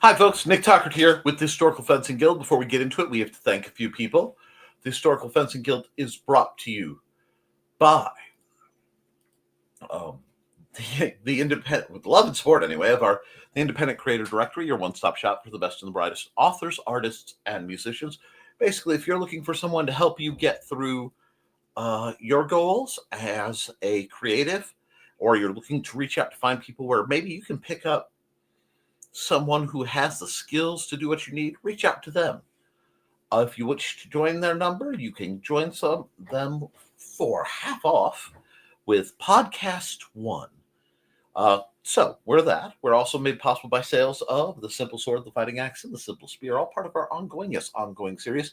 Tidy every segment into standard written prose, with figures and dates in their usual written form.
Hi, folks. Nick Tuckert here with the Historical Fencing Guild. Before we get into it, we have to thank a few people. The Historical Fencing Guild is brought to you by the independent, with love and support anyway, of the Independent Creator Directory, your one-stop shop for the best and the brightest authors, artists, and musicians. Basically, if you're looking for someone to help you get through your goals as a creative, or you're looking to reach out to find people where maybe you can pick up someone who has the skills to do what you need, reach out to them. If you wish to join their number, you can join them for half off with Podcast One. So we're that. We're also made possible by sales of the Simple Sword, the Fighting Axe, and the Simple Spear, all part of our ongoing series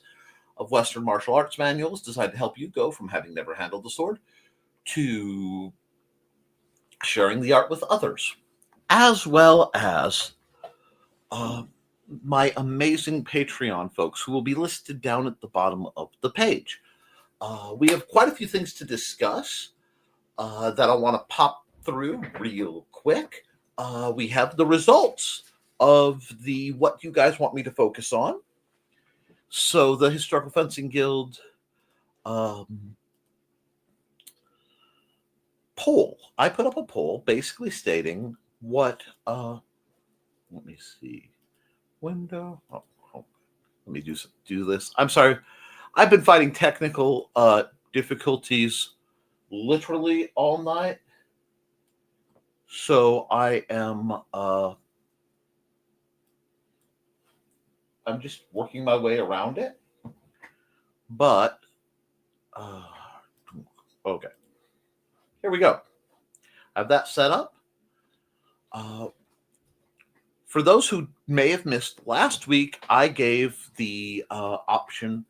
of Western martial arts manuals designed to help you go from having never handled the sword to sharing the art with others, as well as my amazing Patreon folks who will be listed down at the bottom of the page. We have quite a few things to discuss that I want to pop through real quick. We have the results of the what you guys want me to focus on. So the Historical Fencing Guild poll. I put up a poll basically stating what let me see. Window. Let me do this. I'm sorry. I've been fighting technical difficulties literally all night. So I am I'm just working my way around it. But okay. Here we go. I have that set up. For those who may have missed last week, I gave the option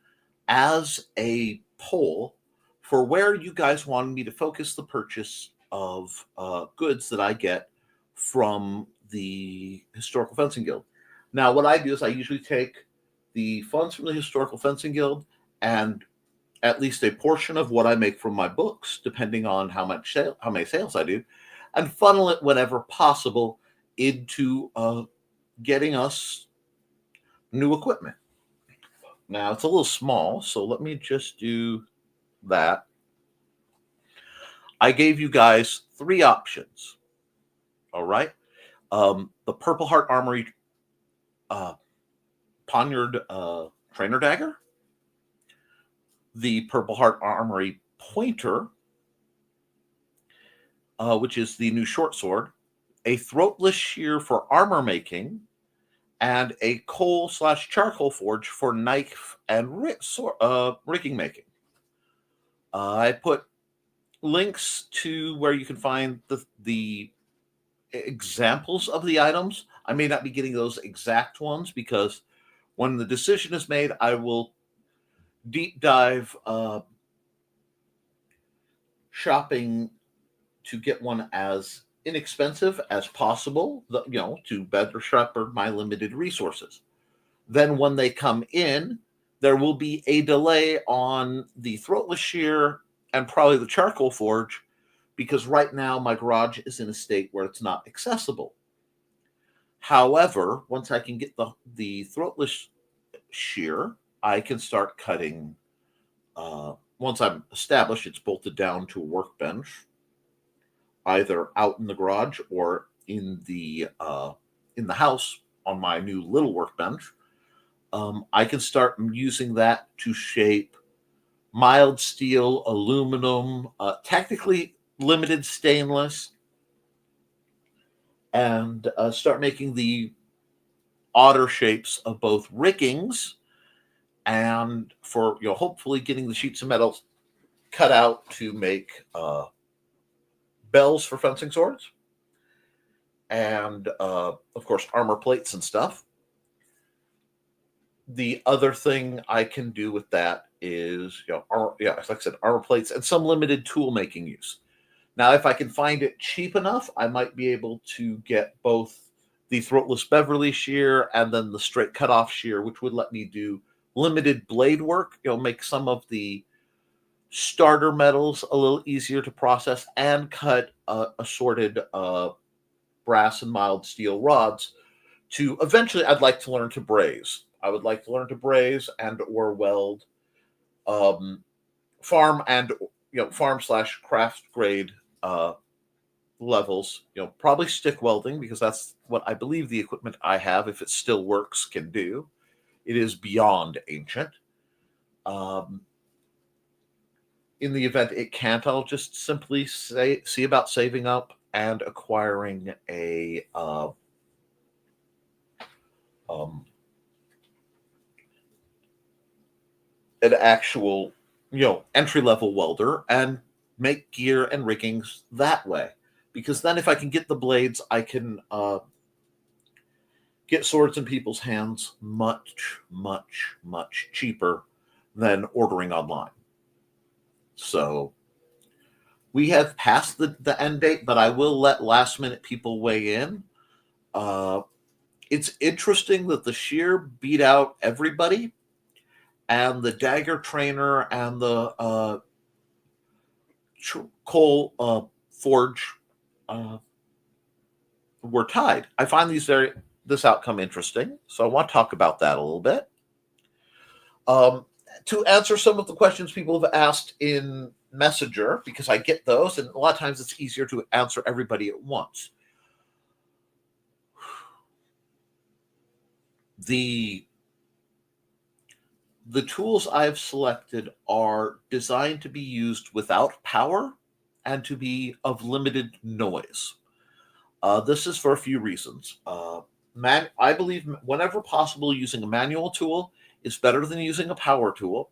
as a poll for where you guys wanted me to focus the purchase of goods that I get from the Historical Fencing Guild. Now, what I do is I usually take the funds from the Historical Fencing Guild and at least a portion of what I make from my books, depending on how many sales I do, and funnel it whenever possible into getting us new equipment. Now, it's a little small, so let me just do that. I gave you guys 3 options. All right. The Purple Heart Armory Poniard Trainer Dagger, the Purple Heart Armory Pointer, which is the new short sword, a throatless shear for armor making, and a coal/charcoal forge for knife and rigging making. I put links to where you can find the examples of the items. I may not be getting those exact ones because when the decision is made, I will deep dive shopping to get one as inexpensive as possible, to better shepherd my limited resources. Then when they come in, there will be a delay on the throatless shear and probably the charcoal forge, because right now my garage is in a state where it's not accessible. However, once I can get the throatless shear, I can start cutting. Once I'm established, it's bolted down to a workbench, either out in the garage or in the house on my new little workbench. I can start using that to shape mild steel, aluminum, technically limited stainless, and start making the odder shapes of both riggings and for hopefully getting the sheets of metal cut out to make bells for fencing swords, and of course armor plates and stuff. The other thing I can do with that is, like I said, armor plates and some limited tool making use. Now, if I can find it cheap enough, I might be able to get both the throatless Beverly shear and then the straight cutoff shear, which would let me do limited blade work, make some of the starter metals a little easier to process and cut assorted brass and mild steel rods to eventually, I'd like to learn to braze. I would like to learn to braze and or weld, um, farm and farm slash craft grade levels. Probably stick welding because that's what I believe the equipment I have, if it still works, can do. It is beyond ancient. Um, in the event it can't, I'll just simply see about saving up and acquiring um, an actual, entry level welder and make gear and riggings that way. Because then, if I can get the blades, I can get swords in people's hands much, much, much cheaper than ordering online. So we have passed the end date, but I will let last minute people weigh in. It's interesting that the shear beat out everybody, and the dagger trainer and the coal forge were tied. I find this outcome interesting, so I want to talk about that a little bit. To answer some of the questions people have asked in Messenger, because I get those, and a lot of times it's easier to answer everybody at once. The tools I've selected are designed to be used without power and to be of limited noise. This is for a few reasons. I believe whenever possible, using a manual tool is better than using a power tool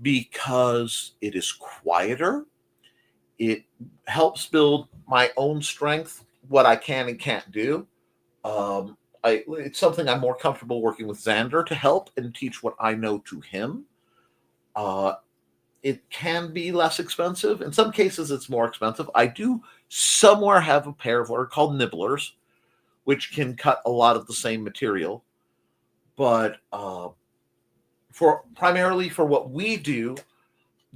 because it is quieter. It helps build my own strength, what I can and can't do. It's something I'm more comfortable working with Xander to help and teach what I know to him. It can be less expensive. In some cases, it's more expensive. I do somewhere have a pair of what are called nibblers, which can cut a lot of the same material. But primarily for what we do,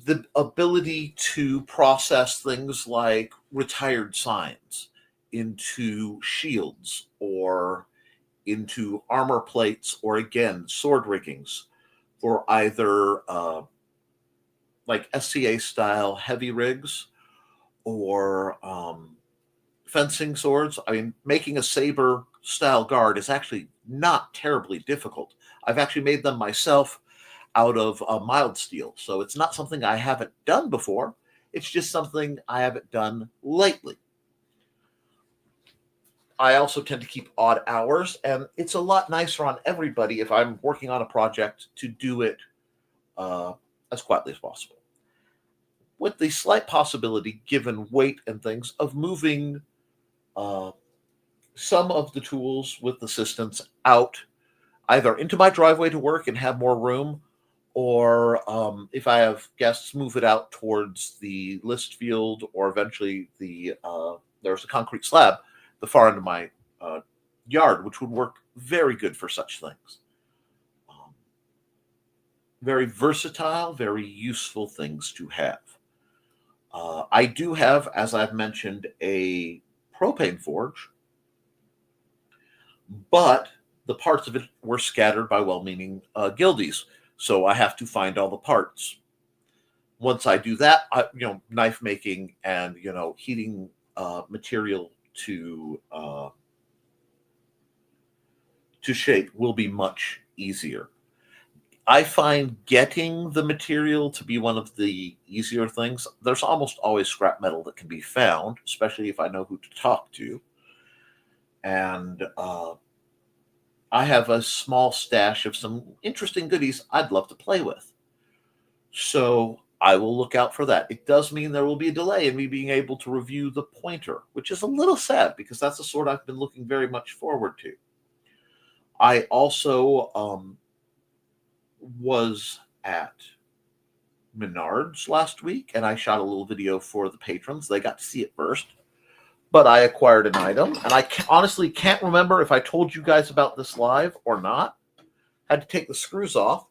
the ability to process things like retired signs into shields or into armor plates, or again, sword riggings for either like SCA style heavy rigs or fencing swords. I mean, making a saber style guard is actually not terribly difficult. I've actually made them myself out of mild steel, so it's not something I haven't done before. It's just something I haven't done lately. I also tend to keep odd hours, and it's a lot nicer on everybody if I'm working on a project to do it as quietly as possible, with the slight possibility, given weight and things, of moving some of the tools with assistance out, either into my driveway to work and have more room, or if I have guests, move it out towards the list field, or eventually there's a concrete slab the far end of my yard, which would work very good for such things. Very versatile, very useful things to have. I do have, as I've mentioned, a propane forge, but the parts of it were scattered by well-meaning guildies, so I have to find all the parts. Once I do that, knife making and heating material to shape will be much easier. I find getting the material to be one of the easier things. There's almost always scrap metal that can be found, especially if I know who to talk to. And I have a small stash of some interesting goodies I'd love to play with. So I will look out for that. It does mean there will be a delay in me being able to review the pointer, which is a little sad because that's a sword I've been looking very much forward to. I also was at Menards last week, and I shot a little video for the patrons. They got to see it first. But I acquired an item, and I honestly can't remember if I told you guys about this live or not. Had to take the screws off.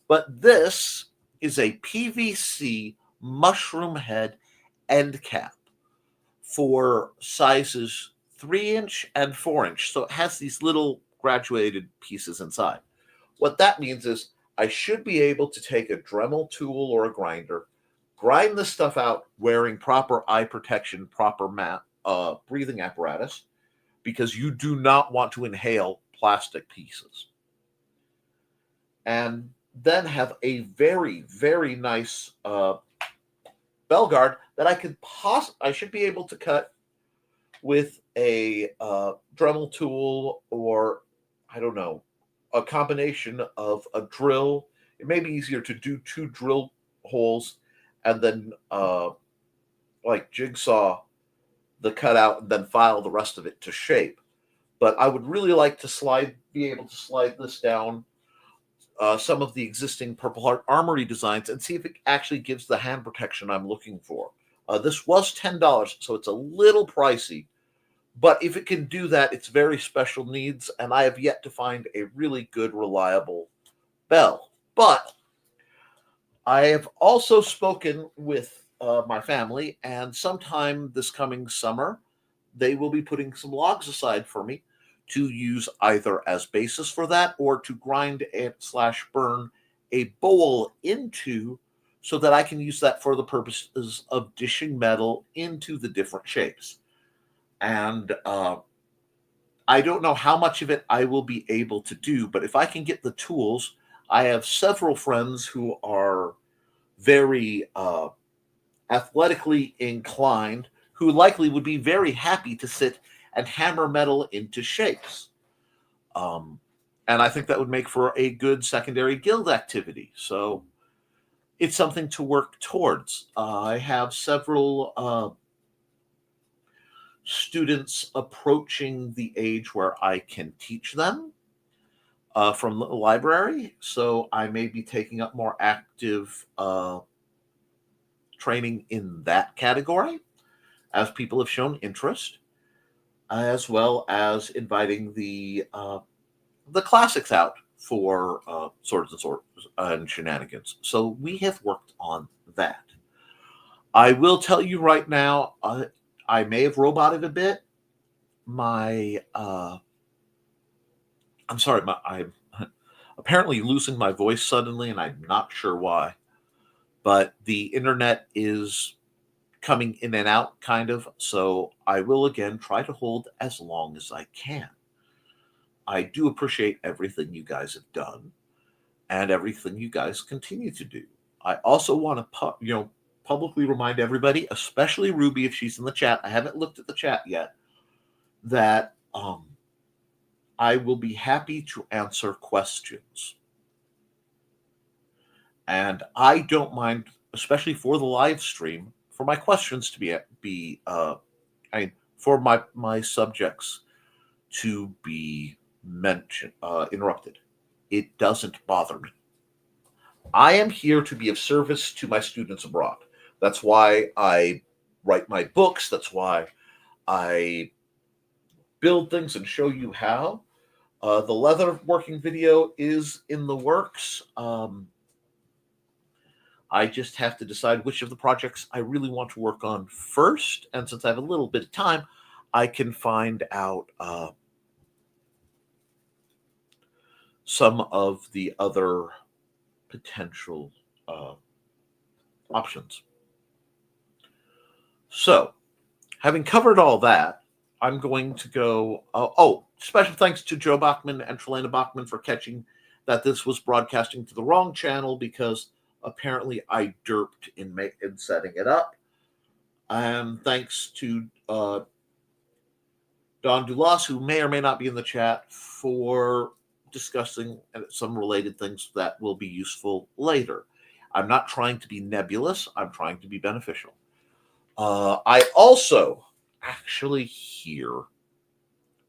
But this is a PVC mushroom head end cap for sizes 3-inch and 4-inch. So it has these little graduated pieces inside. What that means is I should be able to take a Dremel tool or a grinder, grind this stuff out wearing proper eye protection, proper breathing apparatus, because you do not want to inhale plastic pieces. And then have a very, very nice bell guard that I should be able to cut with a Dremel tool, or I don't know, a combination of a drill. It may be easier to do 2 drill holes and then like jigsaw the cutout and then file the rest of it to shape. But I would really like to be able to slide this down some of the existing Purple Heart Armory designs and see if it actually gives the hand protection I'm looking for. This was $10, so it's a little pricey. But if it can do that, it's very special needs, and I have yet to find a really good, reliable bell. But I have also spoken with my family, and sometime this coming summer, they will be putting some logs aside for me to use either as basis for that or to grind / burn a bowl into, so that I can use that for the purposes of dishing metal into the different shapes. And I don't know how much of it I will be able to do, but if I can get the tools, I have several friends who are very athletically inclined, who likely would be very happy to sit and hammer metal into shapes. And I think that would make for a good secondary guild activity. So it's something to work towards. I have several students approaching the age where I can teach them from the library. So I may be taking up more active training in that category, as people have shown interest, as well as inviting the classics out for swords and shenanigans. So we have worked on that. I will tell you right now, I may have roboted a bit. I'm sorry, I'm apparently losing my voice suddenly, and I'm not sure why. But the internet is coming in and out, kind of. So I will again try to hold as long as I can. I do appreciate everything you guys have done and everything you guys continue to do. I also want to, publicly remind everybody, especially Ruby, if she's in the chat. I haven't looked at the chat yet. That I will be happy to answer questions. And I don't mind, especially for the live stream, for my questions to for my subjects to be interrupted. It doesn't bother me. I am here to be of service to my students abroad. That's why I write my books. That's why I build things and show you how. The leather working video is in the works. I just have to decide which of the projects I really want to work on first. And since I have a little bit of time, I can find out some of the other potential options. So, having covered all that, I'm going to go. Special thanks to Joe Bachman and Trelena Bachman for catching that this was broadcasting to the wrong channel, because apparently I derped in setting it up. And thanks to Don Dulas, who may or may not be in the chat, for discussing some related things that will be useful later. I'm not trying to be nebulous. I'm trying to be beneficial. I also actually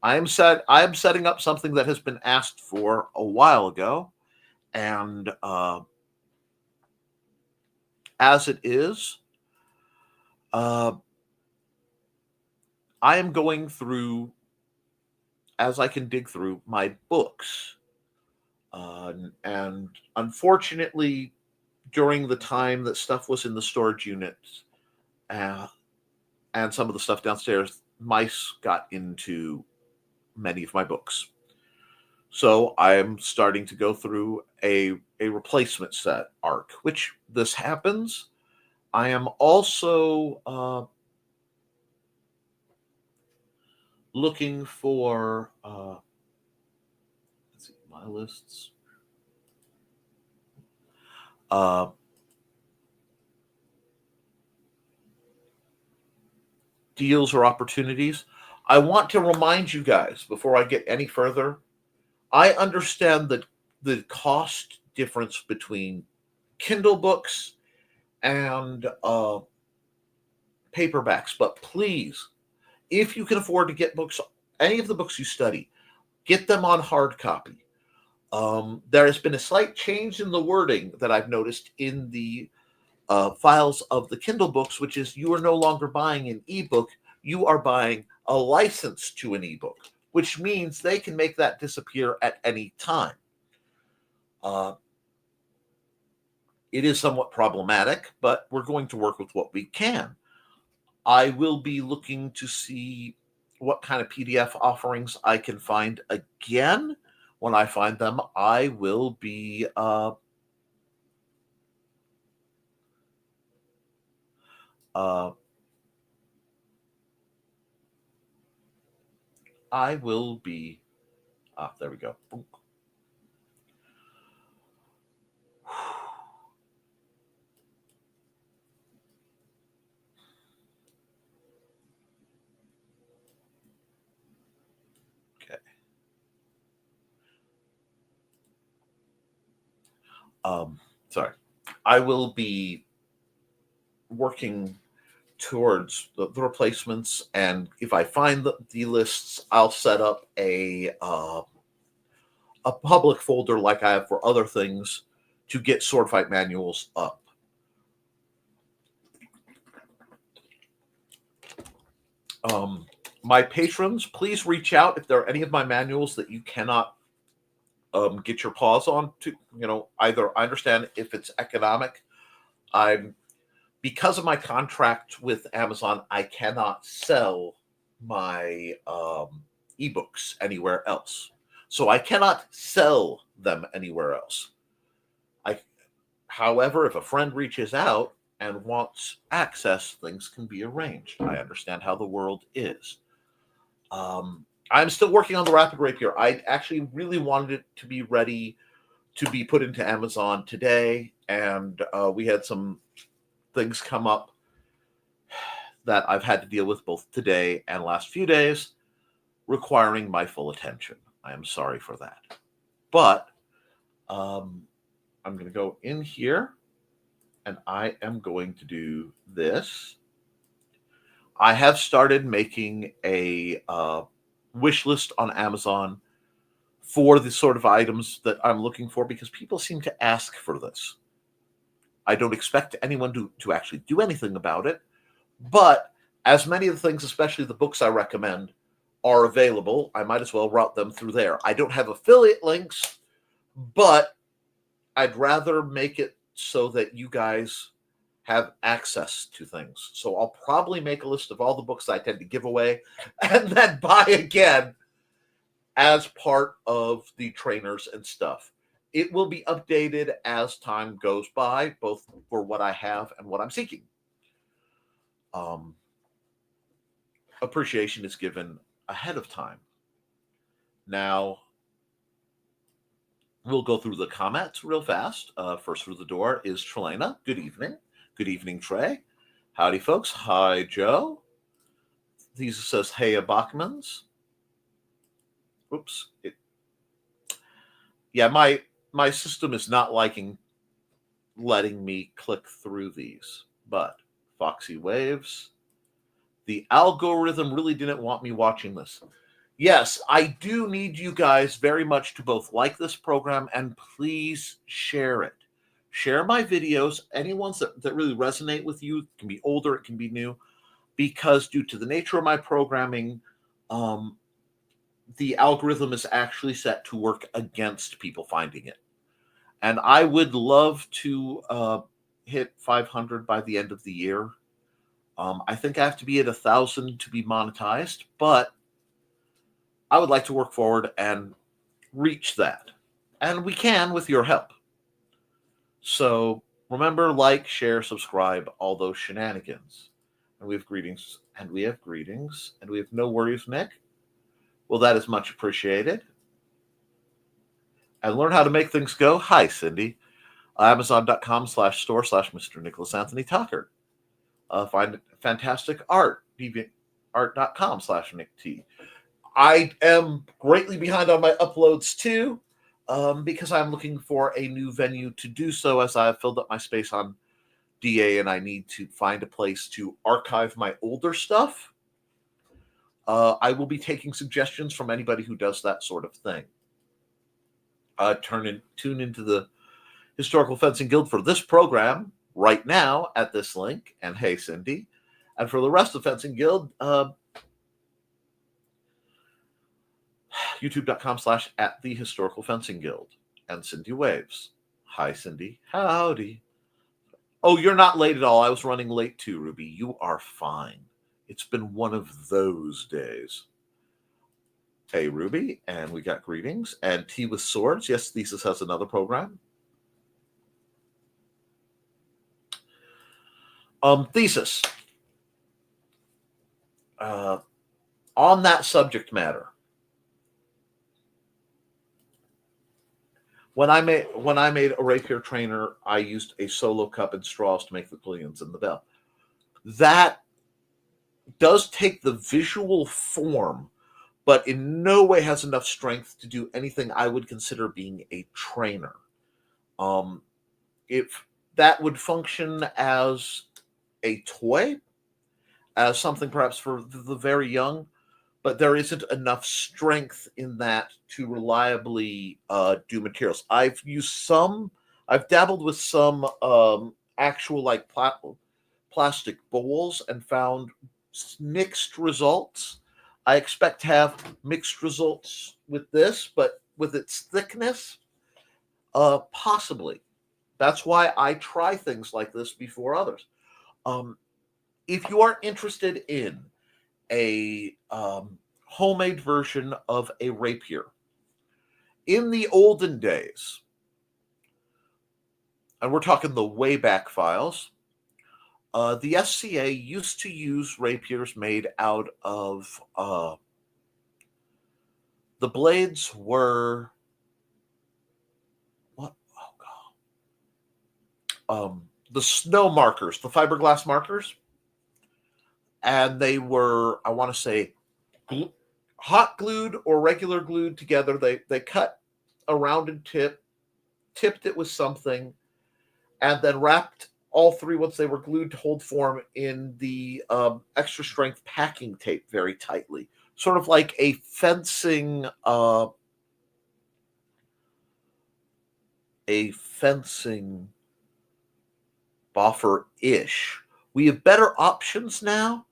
I am setting up something that has been asked for a while ago, and as it is, I am going through, as I can dig through, my books. And unfortunately, during the time that stuff was in the storage unit, and some of the stuff downstairs, mice got into many of my books. So I'm starting to go through a replacement set arc, which this happens. I am also looking for, let's see, my lists. Deals or opportunities. I want to remind you guys before I get any further, I understand that the cost difference between Kindle books and paperbacks, but please, if you can afford to get books, any of the books you study, get them on hard copy. There has been a slight change in the wording that I've noticed in the files of the Kindle books, which is you are no longer buying an ebook, you are buying a license to an ebook, which means they can make that disappear at any time. It is somewhat problematic, but we're going to work with what we can. I will be looking to see what kind of PDF offerings I can find again. When I find them, I will be there we go. Okay. Sorry. I will be working towards the replacements, and if I find the lists, I'll set up a public folder like I have for other things to get sword fight manuals up. My patrons, please reach out if there are any of my manuals that you cannot get your paws on. To either I understand if it's economic. Because of my contract with Amazon, I cannot sell my ebooks anywhere else. So I cannot sell them anywhere else. However, if a friend reaches out and wants access, things can be arranged. I understand how the world is. I'm still working on the Rapid Rapier. I actually really wanted it to be ready to be put into Amazon today, and we had some things come up that I've had to deal with both today and last few days, requiring my full attention. I am sorry for that. But I'm going to go in here, and I am going to do this. I have started making a wish list on Amazon for the sort of items that I'm looking for, because people seem to ask for this. I don't expect anyone to actually do anything about it, but as many of the things, especially the books I recommend, are available, I might as well route them through there. I don't have affiliate links, but I'd rather make it so that you guys have access to things. So I'll probably make a list of all the books I tend to give away and then buy again as part of the trainers and stuff. It will be updated as time goes by, both for what I have and what I'm seeking. Appreciation is given ahead of time. Now, we'll go through the comments real fast. First through the door is Trelena. Good evening. Good evening, Trey. Howdy, folks. Hi, Joe. These says, hey, Bachmans. Oops. Yeah, my system is not letting me click through these, but Foxy Waves. The algorithm really didn't want me watching this. Yes, I do need you guys very much to both like this program and please share it. Share my videos, any ones that really resonate with you. It can be older, it can be new, because due to the nature of my programming, the algorithm is actually set to work against people finding it. And I would love to hit 500 by the end of the year. I think I have to be at 1,000 to be monetized, but I would like to work forward and reach that. And we can with your help. So remember, like, share, subscribe, all those shenanigans. And we have greetings, and we have greetings, and we have no worries, Nick. Well, that is much appreciated. And learn how to make things go. Hi, Cindy. Amazon.com/store/Mr. Nicholas Anthony Tucker. Find fantastic art. DeviantArt.com/Nick T. I am greatly behind on my uploads too, because I'm looking for a new venue to do so, as I have filled up my space on DA and I need to find a place to archive my older stuff. I will be taking suggestions from anybody who does that sort of thing. Tune into the Historical Fencing Guild for this program right now at this link. And hey, Cindy. And for the rest of Fencing Guild, youtube.com/@thehistoricalfencingguild. And Cindy waves. Hi, Cindy. Howdy. Oh, you're not late at all. I was running late too, Ruby. You are fine. It's been one of those days. Hey, Ruby, and we got greetings. And Tea with Swords. Yes, Thesis has another program. Thesis. On that subject matter, when I made a rapier trainer, I used a solo cup and straws to make the pillions and the bell. That does take the visual form, but in no way has enough strength to do anything I would consider being a trainer. If that would function as a toy, as something perhaps for the very young, but there isn't enough strength in that to reliably do materials. I've dabbled with some actual like plastic bowls and found mixed results. I expect to have mixed results with this, but with its thickness, possibly. That's why I try things like this before others. If you are interested in a homemade version of a rapier, in the olden days, and we're talking the way back files, the SCA used to use rapiers made out of the blades were what? Oh god, the snow markers, the fiberglass markers, and they were, I want to say, hot glued or regular glued together. They cut a rounded tip, tipped it with something, and then wrapped all three, once they were glued to hold form, in the extra strength packing tape very tightly, sort of like a fencing boffer-ish. We have better options now.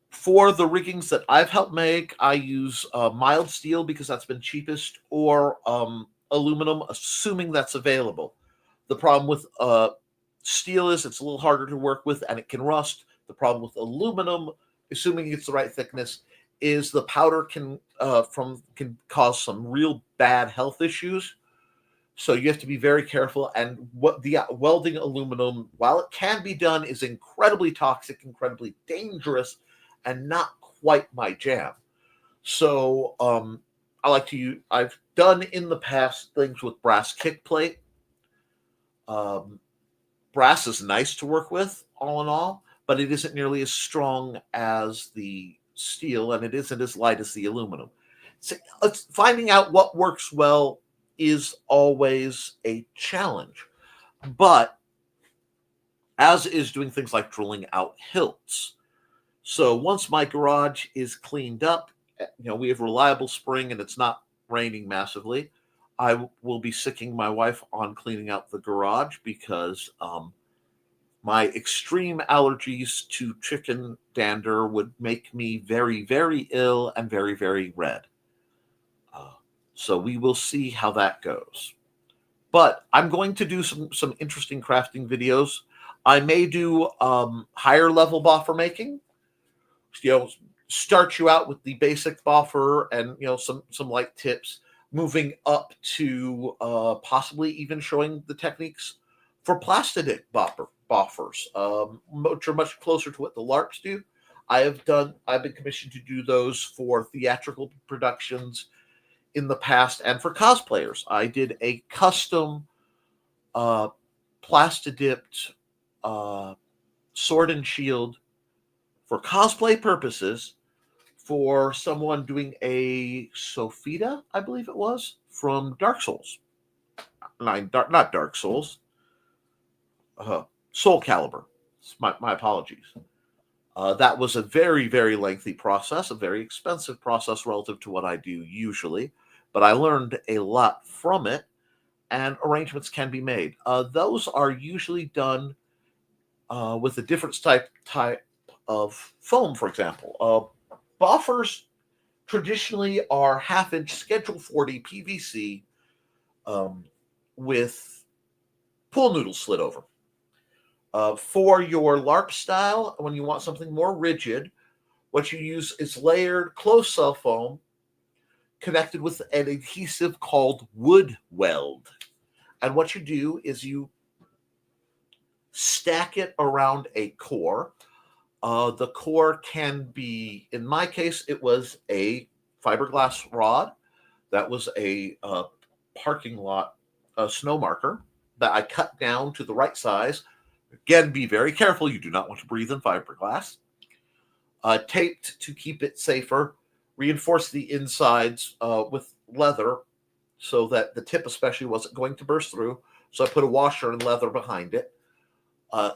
For the riggings that I've helped make, I use mild steel because that's been cheapest, or aluminum, assuming that's available. The problem with steel is it's a little harder to work with and it can rust. The problem with aluminum, assuming it's the right thickness, is the powder can cause some real bad health issues. So you have to be very careful. And what the welding aluminum, while it can be done, is incredibly toxic, incredibly dangerous, and not quite my jam. So I've done in the past things with brass kick plate. Brass is nice to work with, all in all, but it isn't nearly as strong as the steel, and it isn't as light as the aluminum. So finding out what works well is always a challenge, but as is doing things like drilling out hilts. So once my garage is cleaned up, we have reliable spring and it's not raining massively, I will be sicking my wife on cleaning out the garage because my extreme allergies to chicken dander would make me very, very ill and very, very red. So we will see how that goes. But I'm going to do some interesting crafting videos. I may do higher level boffer making. You know, start you out with the basic boffer and some light tips, moving up to possibly even showing the techniques for plastidic boffers, which are much closer to what the LARPs do. I've been commissioned to do those for theatrical productions in the past and for cosplayers. I did a custom plastidipped sword and shield for cosplay purposes for someone doing a Sophita, I believe it was, from Dark Souls. Not Dark Souls. Soul Calibur. My apologies. That was a very, very lengthy process, a very expensive process relative to what I do usually, but I learned a lot from it, and arrangements can be made. Those are usually done with a different type of foam, for example. Buffers traditionally are half-inch Schedule 40 PVC with pool noodles slid over. For your LARP style, when you want something more rigid, what you use is layered close-cell foam connected with an adhesive called wood weld. And what you do is you stack it around a core. The core can be, in my case, it was a fiberglass rod. That was a parking lot snow marker that I cut down to the right size. Again, be very careful. You do not want to breathe in fiberglass. Taped to keep it safer. Reinforce the insides with leather so that the tip especially wasn't going to burst through. So I put a washer and leather behind it.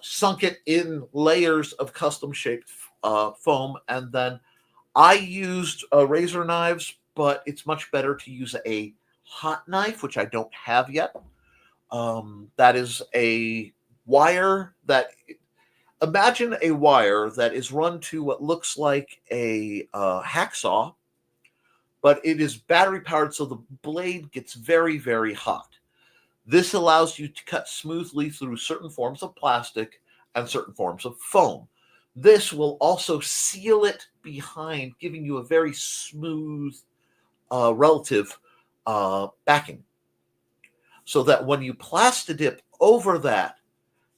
Sunk it in layers of custom-shaped foam, and then I used razor knives, but it's much better to use a hot knife, which I don't have yet. That is a wire that... Imagine a wire that is run to what looks like a hacksaw, but it is battery-powered, so the blade gets very, very hot. This allows you to cut smoothly through certain forms of plastic and certain forms of foam. This will also seal it behind, giving you a very smooth relative backing. So that when you plastidip over that,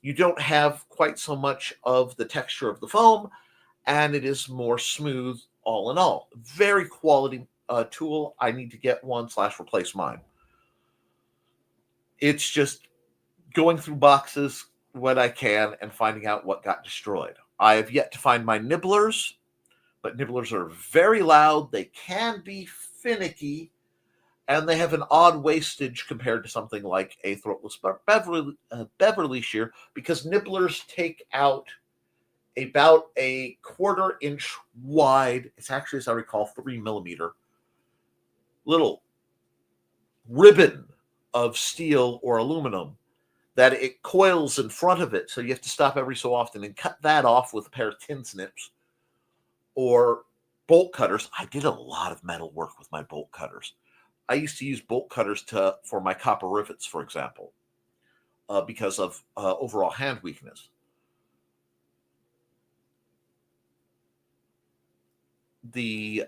you don't have quite so much of the texture of the foam, and it is more smooth all in all. Very quality tool. I need to get one / replace mine. It's just going through boxes when I can and finding out what got destroyed. I have yet to find my nibblers, but nibblers are very loud. They can be finicky, and they have an odd wastage compared to something like a throatless Beverly shear, because nibblers take out about a 1/4 inch wide, it's actually, as I recall, 3 millimeter, little ribbon of steel or aluminum that it coils in front of it. So you have to stop every so often and cut that off with a pair of tin snips or bolt cutters. I did a lot of metal work with my bolt cutters. I used to use bolt cutters for my copper rivets, for example, because of overall hand weakness. The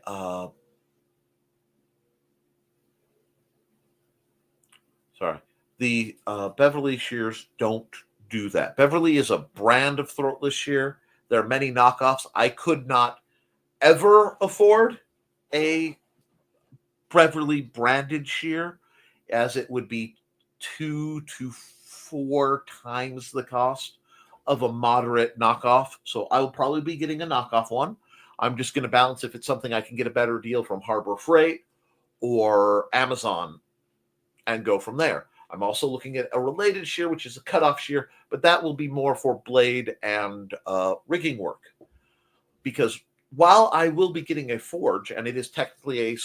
Beverly shears don't do that. Beverly is a brand of throatless shear. There are many knockoffs. I could not ever afford a Beverly branded shear, as it would be 2 to 4 times the cost of a moderate knockoff. So I will probably be getting a knockoff one. I'm just going to balance if it's something I can get a better deal from Harbor Freight or Amazon and go from there. I'm also looking at a related shear, which is a cutoff shear, but that will be more for blade and rigging work. Because while I will be getting a forge, and it is technically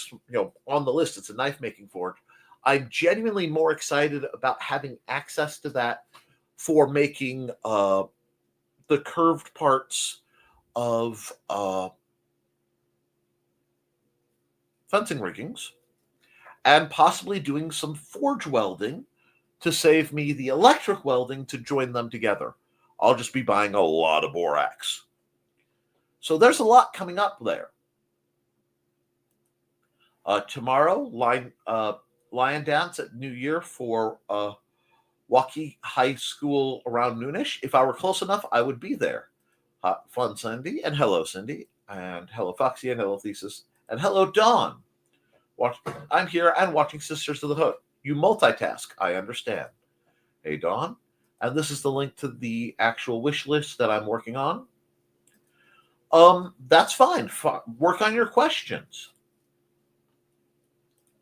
on the list, it's a knife making forge, I'm genuinely more excited about having access to that for making the curved parts of fencing riggings, and possibly doing some forge welding to save me the electric welding to join them together. I'll just be buying a lot of borax. So there's a lot coming up there. Tomorrow, Lion Dance at New Year for Waukee High School around noonish. If I were close enough, I would be there. Fun Cindy, and hello Cindy, and hello Foxy, and hello Thesis, and hello Dawn. I'm here and watching Sisters of the Hood. You multitask, I understand. Hey Dawn, and this is the link to the actual wish list that I'm working on. That's fine. Work on your questions.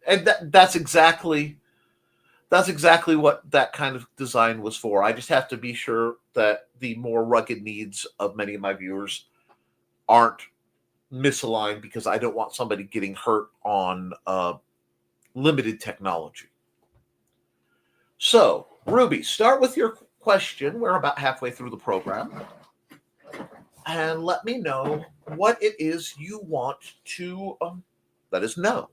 And that's exactly what that kind of design was for. I just have to be sure that the more rugged needs of many of my viewers aren't misaligned, because I don't want somebody getting hurt on limited technology. So, Ruby, start with your question. We're about halfway through the program. And let me know what it is you want to let us know.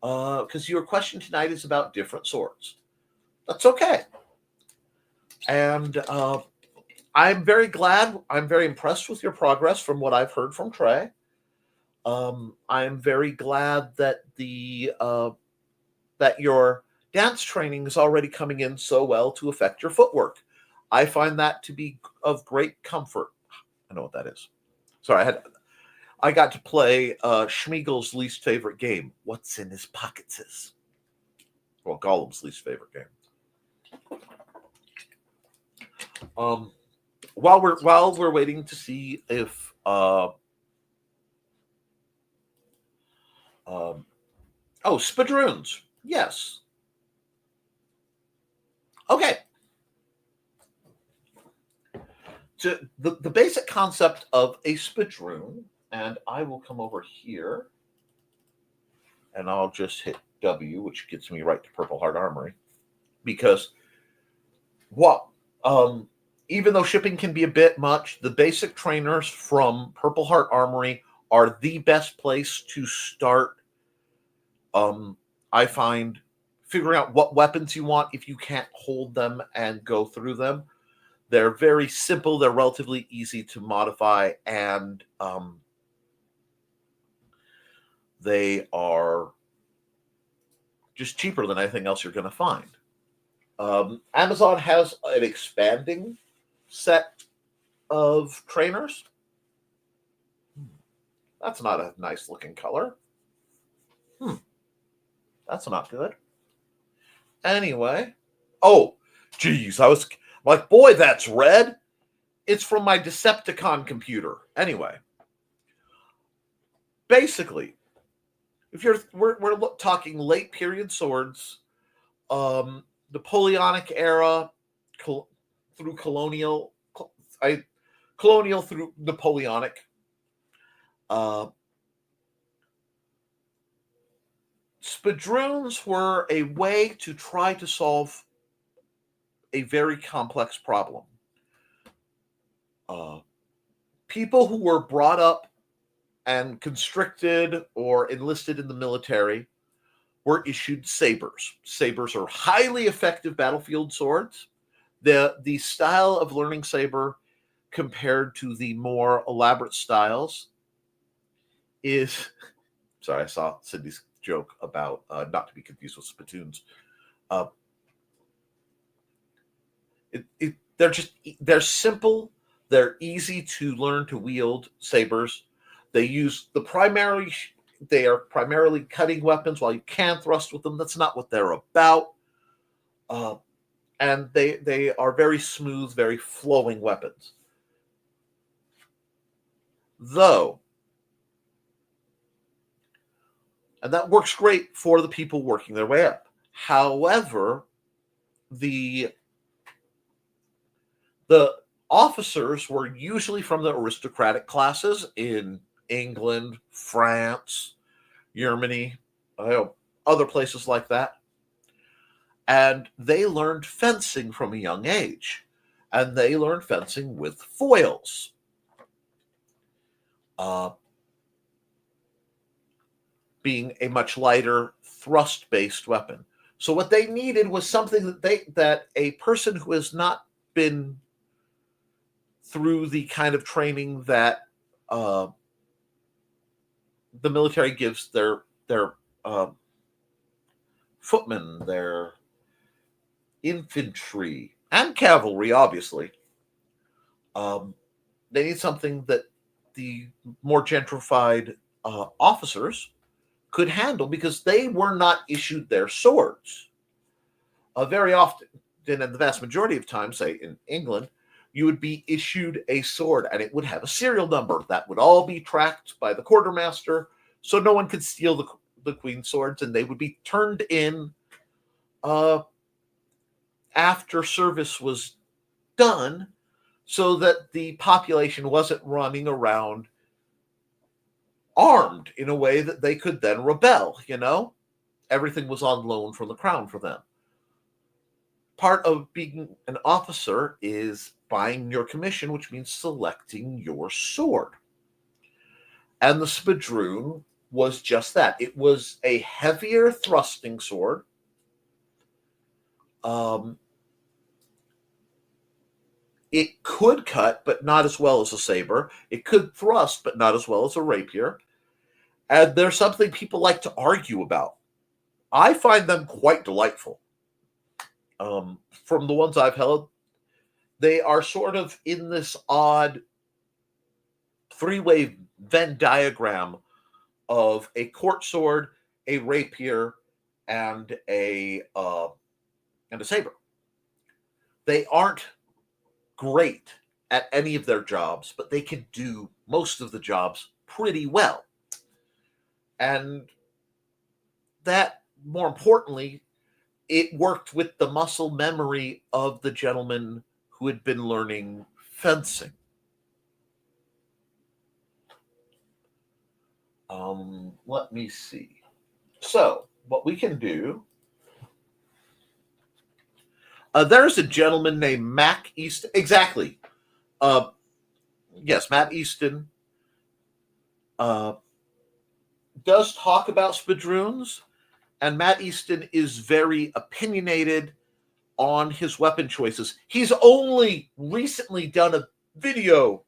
Because your question tonight is about different swords. That's okay. And I'm very glad, I'm very impressed with your progress from what I've heard from Trey. I'm very glad that that your dance training is already coming in so well to affect your footwork. I find that to be of great comfort. I know what that is. Sorry, I got to play Schmiegel's least favorite game. What's in his pockets is. Well, Gollum's least favorite game. While we're waiting to see if spadroons. Yes. Okay. So the basic concept of a spadroon, and I will come over here and I'll just hit W, which gets me right to Purple Heart Armory, because even though shipping can be a bit much, the basic trainers from Purple Heart Armory are the best place to start. I find figuring out what weapons you want if you can't hold them and go through them. They're very simple. They're relatively easy to modify, and they are just cheaper than anything else you're going to find. Amazon has an expanding set of trainers. That's not a nice looking color. That's not good. Anyway. Oh, geez. I was like, boy, that's red. It's from my Decepticon computer. Anyway. Basically, if we're talking late period swords, Napoleonic era through colonial through Napoleonic. Spadroons were a way to try to solve a very complex problem. People who were brought up and conscripted or enlisted in the military were issued sabers. Sabers are highly effective battlefield swords. The style of learning saber compared to the more elaborate styles is... Sorry, I saw Cindy's joke about not to be confused with spittoons. They're simple. They're easy to learn to wield sabers. They are primarily cutting weapons. While you can thrust with them, that's not what they're about. And they are very smooth, very flowing weapons. And that works great for the people working their way up. However, the officers were usually from the aristocratic classes in England, France, Germany, other places like that. And they learned fencing from a young age. And they learned fencing with foils. Being a much lighter thrust-based weapon. So what they needed was something that a person who has not been through the kind of training that the military gives their footmen, their infantry, and cavalry, obviously. They need something that the more gentrified officers could handle because they were not issued their swords. Very often, and in the vast majority of times, say in England, you would be issued a sword and it would have a serial number that would all be tracked by the quartermaster, so no one could steal the Queen's swords, and they would be turned in after service was done, so that the population wasn't running around armed in a way that they could then rebel. Everything was on loan from the crown for them. Part of being an officer is buying your commission, which means selecting your sword. And the spadroon was just that. It was a heavier thrusting sword. It could cut, but not as well as a saber. It could thrust, but not as well as a rapier. And there's something people like to argue about. I find them quite delightful. From the ones I've held, they are sort of in this odd three-way Venn diagram of a court sword, a rapier, and a saber. They aren't great at any of their jobs, but they can do most of the jobs pretty well. And that, more importantly, it worked with the muscle memory of the gentleman who had been learning fencing. Let me see. So, what we can do... there's a gentleman named Mac Easton. Exactly. Yes, Matt Easton does talk about spadroons, and Matt Easton is very opinionated on his weapon choices. He's only recently done a video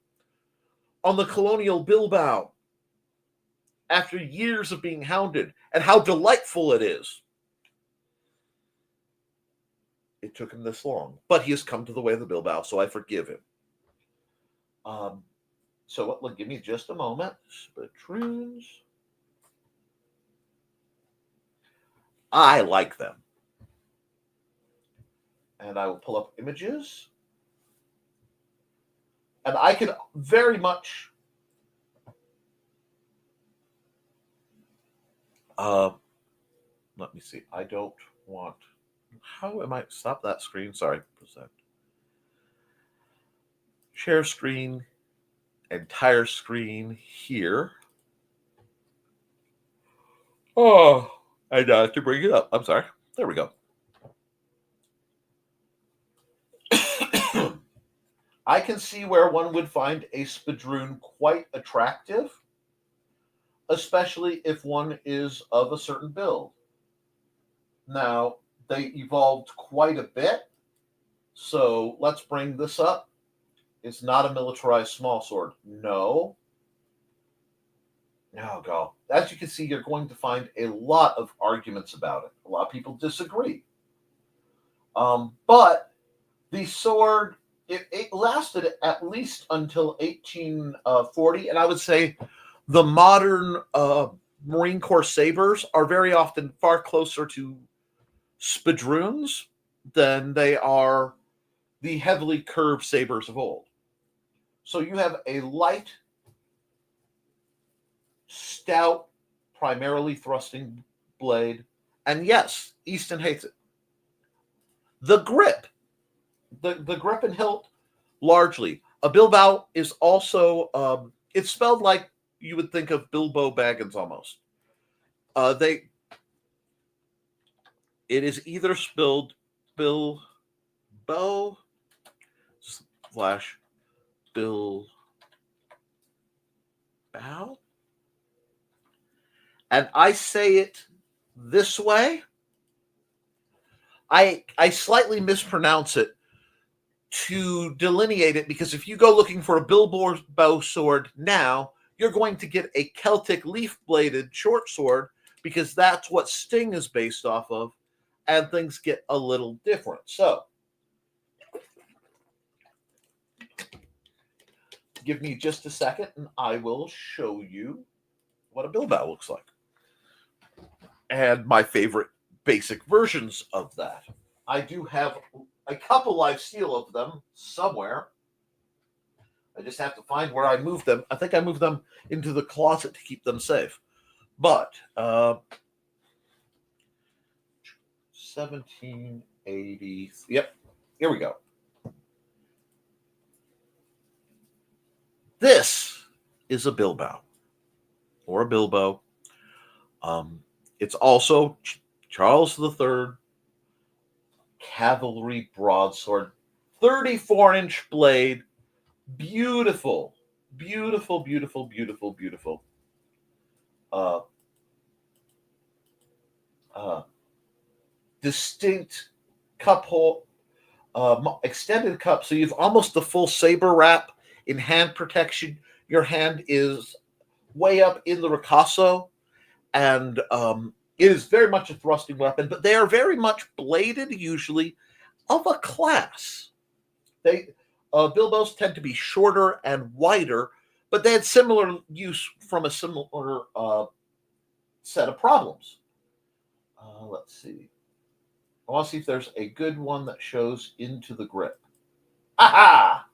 on the Colonial Bilbao after years of being hounded and how delightful it is. It took him this long, but he has come to the way of the Bilbao, so I forgive him. So give me just a moment. Spadroons. I like them. And I will pull up images. And I can very much... let me see. I don't want... How am I... Stop that screen. Sorry. Present. Share screen. Entire screen here. Oh, I have to bring it up. I'm sorry. There we go. I can see where one would find a spadroon quite attractive, especially if one is of a certain build. Now, they evolved quite a bit, so let's bring this up. It's not a militarized small sword. No. Oh, God. As you can see, you're going to find a lot of arguments about it. A lot of people disagree. But the sword, it lasted at least until 1840, and I would say the modern Marine Corps sabers are very often far closer to spadroons than they are the heavily curved sabers of old. So you have a light, stout, primarily thrusting blade. And yes, Easton hates it. The grip. The grip and hilt, largely. A Bilbao is also, it's spelled like you would think of Bilbo Baggins almost. It is either spelled Bilbo / Bilbao. And I say it this way. I slightly mispronounce it to delineate it, because if you go looking for a bilbo sword now, you're going to get a Celtic leaf-bladed short sword, because that's what Sting is based off of, and things get a little different. So, give me just a second, and I will show you what a bilbo looks like, and my favorite basic versions of that. I do have a couple live steel of them somewhere. I just have to find where I moved them. I think I moved them into the closet to keep them safe. But 1780. Yep, here we go. This is a bilbo, or a bilbo. It's also Charles III cavalry broadsword, 34-inch blade. Beautiful, beautiful, beautiful, beautiful, beautiful. Distinct cup hole, extended cup, so you've almost the full saber wrap in hand protection. Your hand is way up in the ricasso, and it is very much a thrusting weapon, but they are very much bladed, usually of a class. Bilbos tend to be shorter and wider, but they had similar use from a similar set of problems. Let's see. I want to see if there's a good one that shows into the grip. Aha!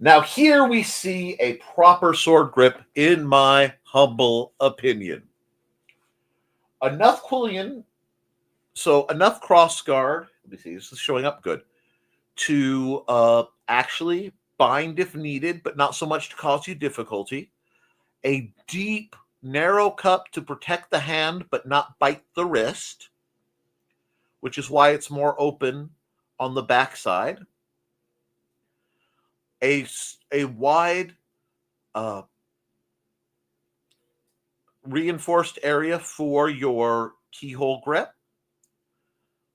Now here we see a proper sword grip, in my humble opinion. Enough quillion, so enough cross guard. Let me see, this is showing up good, to actually bind if needed, but not so much to cause you difficulty. A deep, narrow cup to protect the hand, but not bite the wrist, which is why it's more open on the backside. A wide reinforced area for your keyhole grip.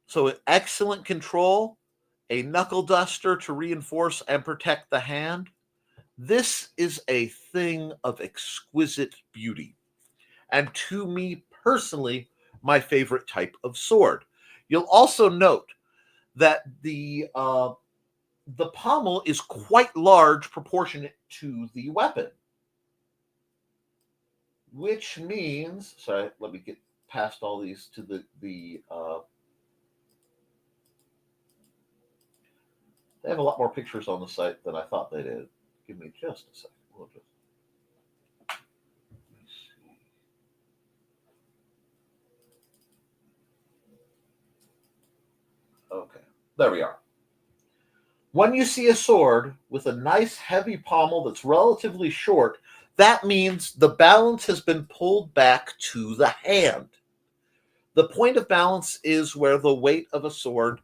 So excellent control. A knuckle duster to reinforce and protect the hand. This is a thing of exquisite beauty, and to me personally, my favorite type of sword. You'll also note that the pommel is quite large proportionate to the weapon, which means, sorry, let me get past all these to the they have a lot more pictures on the site than I thought they did. Give me just a second. We'll just, let's see. Okay, there we are. When you see a sword with a nice heavy pommel that's relatively short, that means the balance has been pulled back to the hand. The point of balance is where the weight of a sword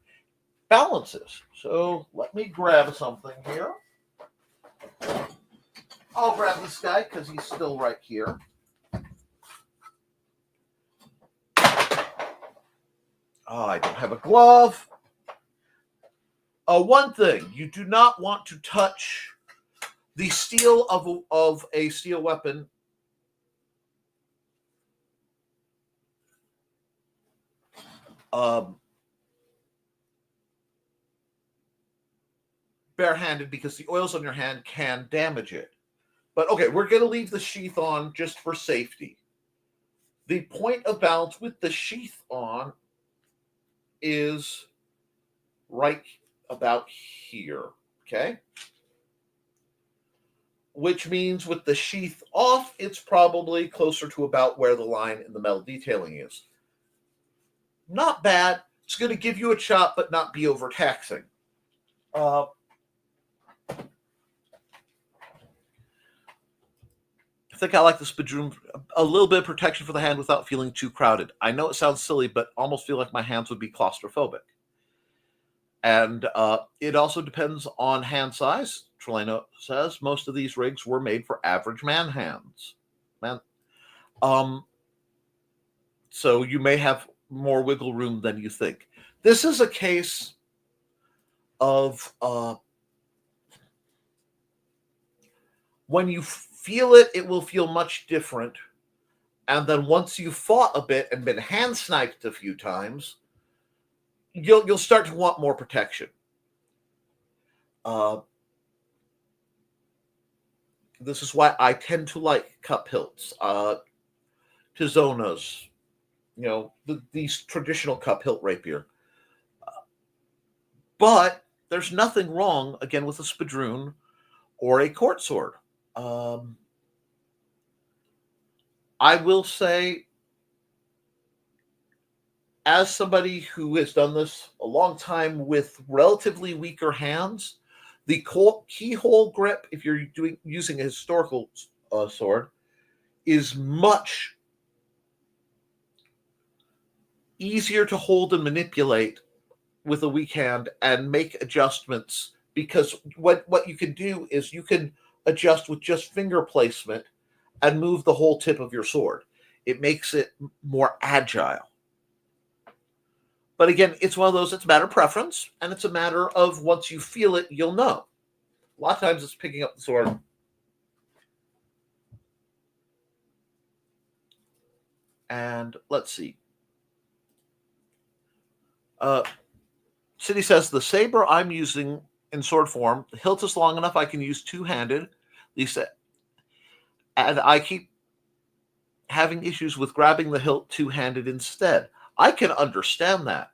balances. So let me grab something here. I'll grab this guy because he's still right here. Oh, I don't have a glove. One thing, you do not want to touch the steel of a steel weapon barehanded, because the oils on your hand can damage it. But okay, we're going to leave the sheath on just for safety. The point of balance with the sheath on is right about here, okay? Which means with the sheath off, it's probably closer to about where the line in the metal detailing is. Not bad. It's going to give you a chop, but not be overtaxing. I think I like this bedroom. A little bit of protection for the hand without feeling too crowded. I know it sounds silly, but almost feel like my hands would be claustrophobic. And it also depends on hand size. Trelano says most of these rigs were made for average man hands. So you may have more wiggle room than you think. This is a case of When you feel it, it will feel much different. And then once you've fought a bit and been hand sniped a few times, you'll start to want more protection. This is why I tend to like cup hilts, Tizonas, these traditional cup hilt rapier. But there's nothing wrong, again, with a spadroon or a court sword. I will say, as somebody who has done this a long time with relatively weaker hands, the keyhole grip, if you're using a historical sword, is much easier to hold and manipulate with a weak hand and make adjustments, because what you can do is you can adjust with just finger placement and move the whole tip of your sword. It makes it more agile. But again, it's one of those, it's a matter of preference, and it's a matter of once you feel it, you'll know. A lot of times it's picking up the sword. And let's see. City says, the saber I'm using in sword form, the hilt is long enough I can use two-handed. Lisa, and I keep having issues with grabbing the hilt two-handed instead. I can understand that.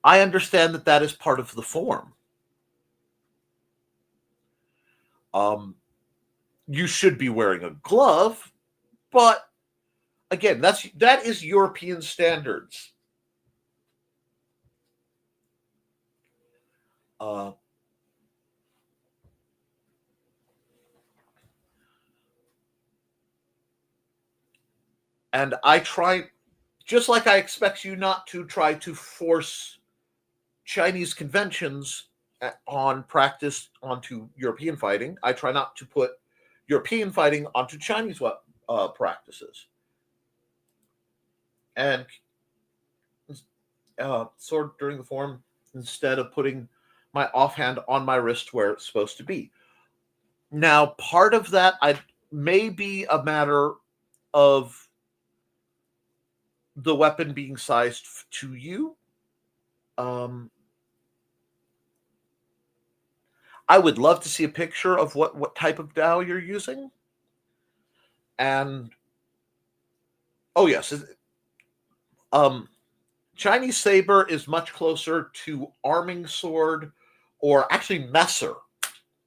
I understand that that is part of the form. You should be wearing a glove, but again, that is European standards. And I try, just like I expect you not to try to force Chinese conventions on practice onto European fighting, I try not to put European fighting onto Chinese practices. And sword during the form, instead of putting my offhand on my wrist where it's supposed to be. Now, part of that may be a matter of the weapon being sized to you. I would love to see a picture of what type of dowel you're using. And oh yes, Chinese saber is much closer to arming sword, or actually messer.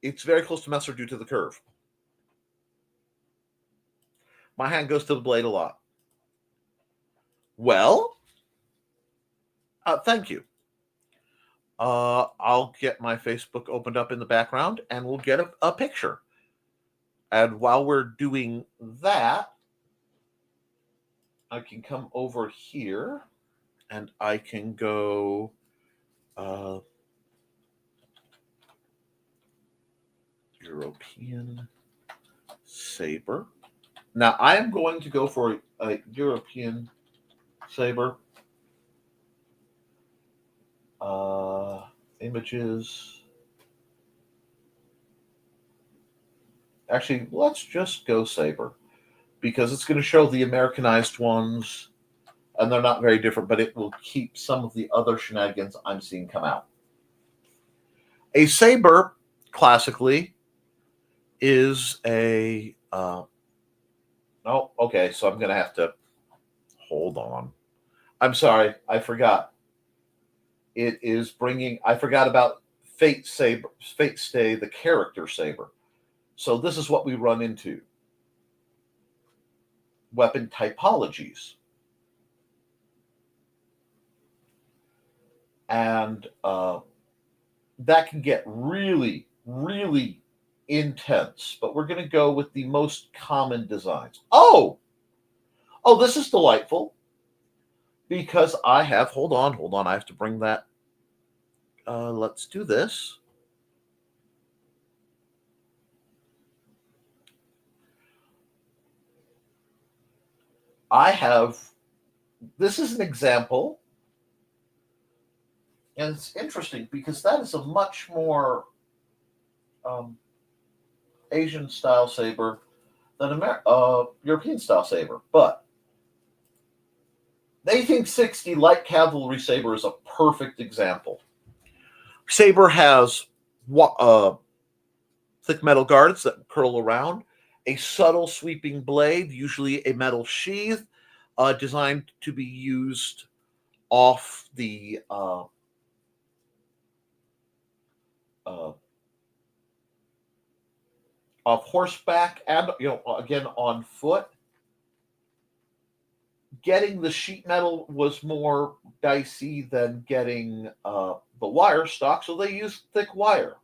It's very close to messer due to the curve. My hand goes to the blade a lot. Well, thank you. I'll get my Facebook opened up in the background and we'll get a picture. And while we're doing that, I can come over here and I can go European saber. Now I am going to go for a European saber. Images. Actually, let's just go saber, because it's going to show the Americanized ones, and they're not very different, but it will keep some of the other shenanigans I'm seeing come out. A saber, classically, is a... oh, okay, so I'm going to have to... Hold on. I'm sorry, I forgot. It is bringing... I forgot about Fate Saber, Fate Stay, the character saber. So this is what we run into. Weapon typologies. And that can get really, really intense. But we're going to go with the most common designs. Oh, this is delightful. Because I have... Hold on. I have to bring that. Let's do this. I have... This is an example And it's interesting because that is a much more Asian style saber than European style saber. But the 1860 light cavalry saber is a perfect example. Saber has thick metal guards that curl around, a subtle sweeping blade, usually a metal sheath, designed to be used off the off horseback and again on foot. Getting the sheet metal was more dicey than getting the wire stock, so they used thick wire.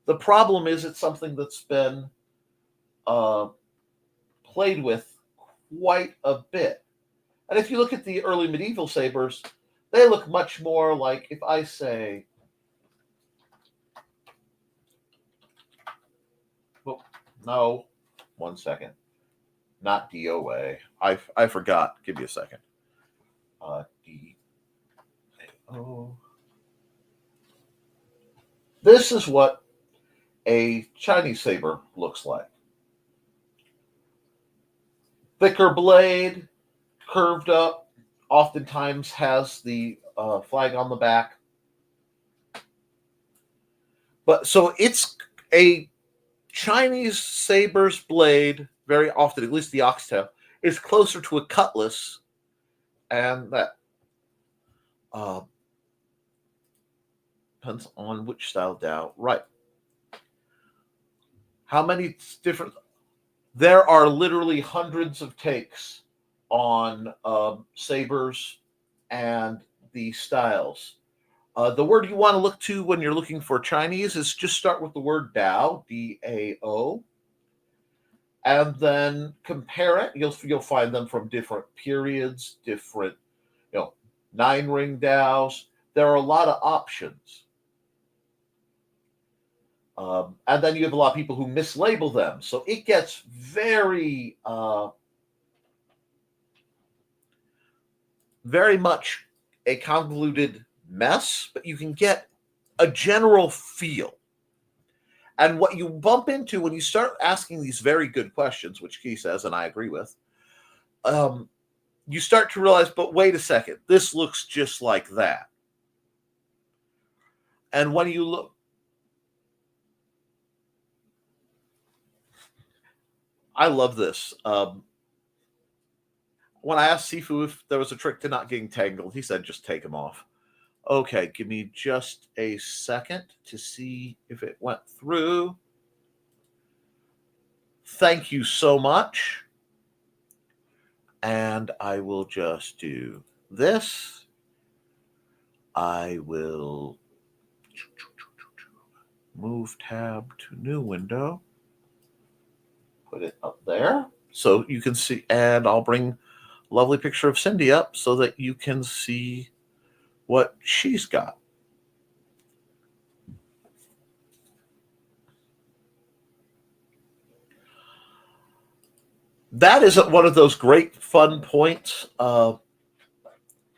The problem is it's something that's been played with quite a bit. And if you look at the early medieval sabers, they look much more like, if I say, well, no, 1 second, not DOA. I forgot. Give me a second. DO. This is what a Chinese saber looks like. Thicker blade, curved up, oftentimes has the flag on the back. But so it's a Chinese saber's blade, very often, at least the oxtail, is closer to a cutlass, and that depends on which style Dao. Right. How many different... There are literally hundreds of takes on sabers and the styles. The word you want to look to when you're looking for Chinese is just start with the word Dao, D-A-O, and then compare it. You'll find them from different periods, different, 9-ring Daos. There are a lot of options. And then you have a lot of people who mislabel them. So it gets very, very much a convoluted mess, but you can get a general feel. And what you bump into when you start asking these very good questions, which Key says, and I agree with, you start to realize, but wait a second, this looks just like that. And when you look, I love this. When I asked Sifu if there was a trick to not getting tangled, he said, just take them off. Okay, give me just a second to see if it went through. Thank you so much. And I will just do this. I will move tab to new window. Put it up there so you can see, and I'll bring a lovely picture of Cindy up so that you can see what she's got. That is one of those great fun points.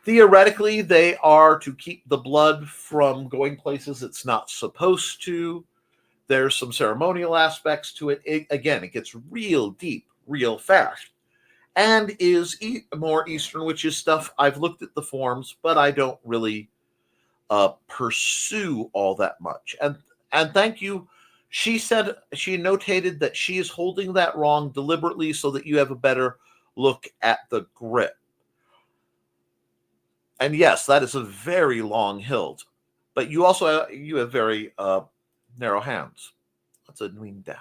Theoretically, they are to keep the blood from going places it's not supposed to. There's some ceremonial aspects to it. Again, it gets real deep, real fast, and is more Eastern, which is stuff I've looked at the forms, but I don't really pursue all that much. And thank you. She said, she notated that she is holding that wrong deliberately so that you have a better look at the grip. And yes, that is a very long hilt, but you also you have very narrow hands. That's a Nguyen Dao.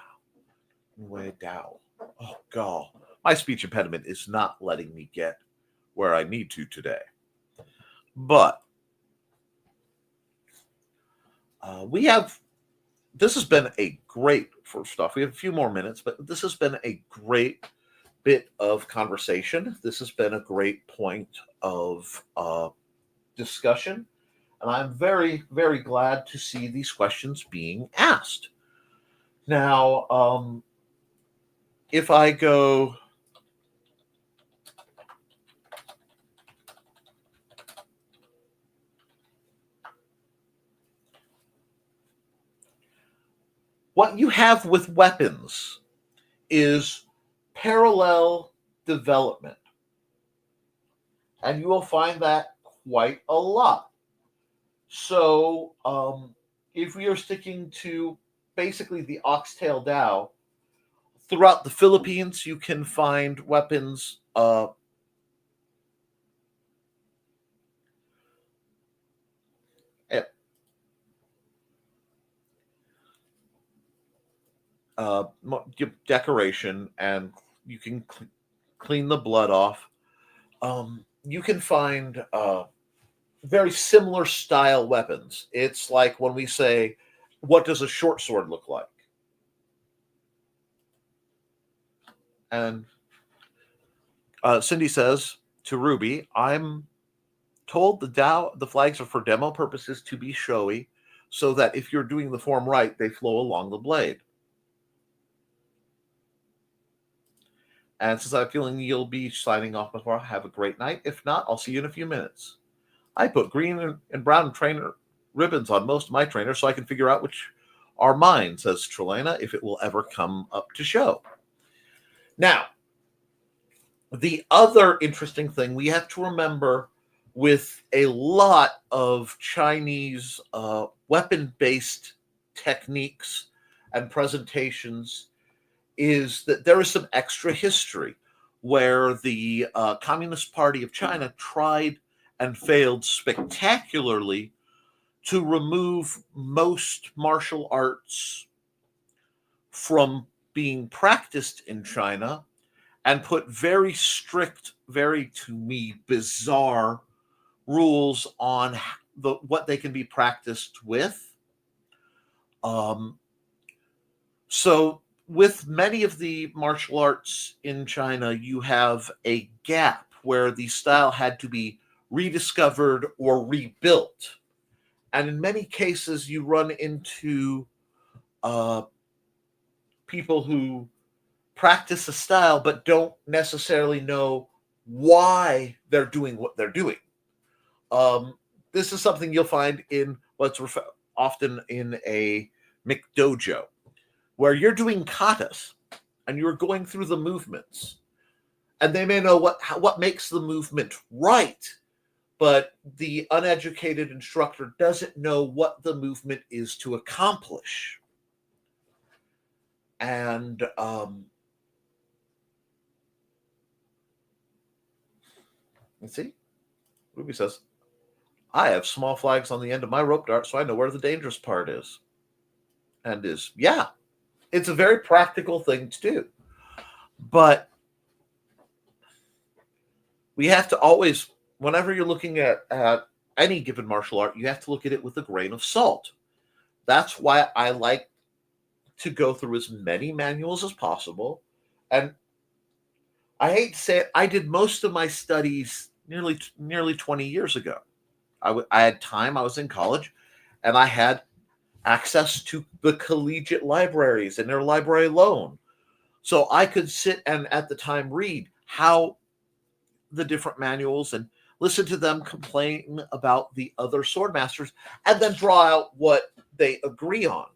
Nguyen Dao. Oh, God. My speech impediment is not letting me get where I need to today. But this has been a great, first off, we have a few more minutes, but this has been a great bit of conversation. This has been a great point of discussion. And I'm very, very glad to see these questions being asked. Now, if I go... What you have with weapons is parallel development. And you will find that quite a lot. So, if we are sticking to basically the oxtail Dao, throughout the Philippines, you can find weapons. Decoration, and you can clean the blood off. You can find very similar style weapons. It's like when we say, what does a short sword look like? And Cindy says to Ruby, I'm told the flags are for demo purposes to be showy, so that if you're doing the form right, they flow along the blade. And since I'm feeling you'll be signing off before, have a great night. If not, I'll see you in a few minutes. I put green and brown trainer ribbons on most of my trainers so I can figure out which are mine, says Trelena, if it will ever come up to show. Now, the other interesting thing we have to remember with a lot of Chinese weapon-based techniques and presentations is that there is some extra history where the Communist Party of China tried and failed spectacularly to remove most martial arts from being practiced in China and put very strict, very, to me, bizarre rules on what they can be practiced with. So with many of the martial arts in China, you have a gap where the style had to be rediscovered or rebuilt. And in many cases, you run into people who practice a style but don't necessarily know why they're doing what they're doing. This is something you'll find in what's often in a McDojo, where you're doing katas and you're going through the movements, and they may know what makes the movement right, but the uneducated instructor doesn't know what the movement is to accomplish. And let's see. Ruby says, I have small flags on the end of my rope dart, so I know where the dangerous part is. And yeah, it's a very practical thing to do. But we have to always, whenever you're looking at any given martial art, you have to look at it with a grain of salt. That's why I like to go through as many manuals as possible. And I hate to say it, I did most of my studies nearly 20 years ago. I had time, I was in college, and I had access to the collegiate libraries and their library loan. So I could sit and at the time read how the different manuals and listen to them complain about the other sword masters and then draw out what they agree on,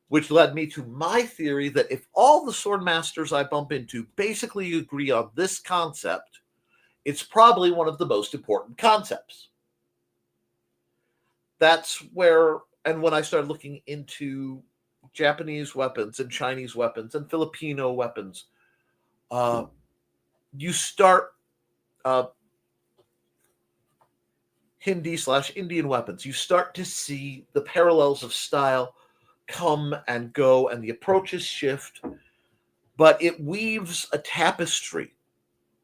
which led me to my theory that if all the sword masters I bump into basically agree on this concept, it's probably one of the most important concepts. That's where, and when I started looking into Japanese weapons and Chinese weapons and Filipino weapons, you start Hindi/Indian weapons. You start to see the parallels of style come and go, and the approaches shift, but it weaves a tapestry.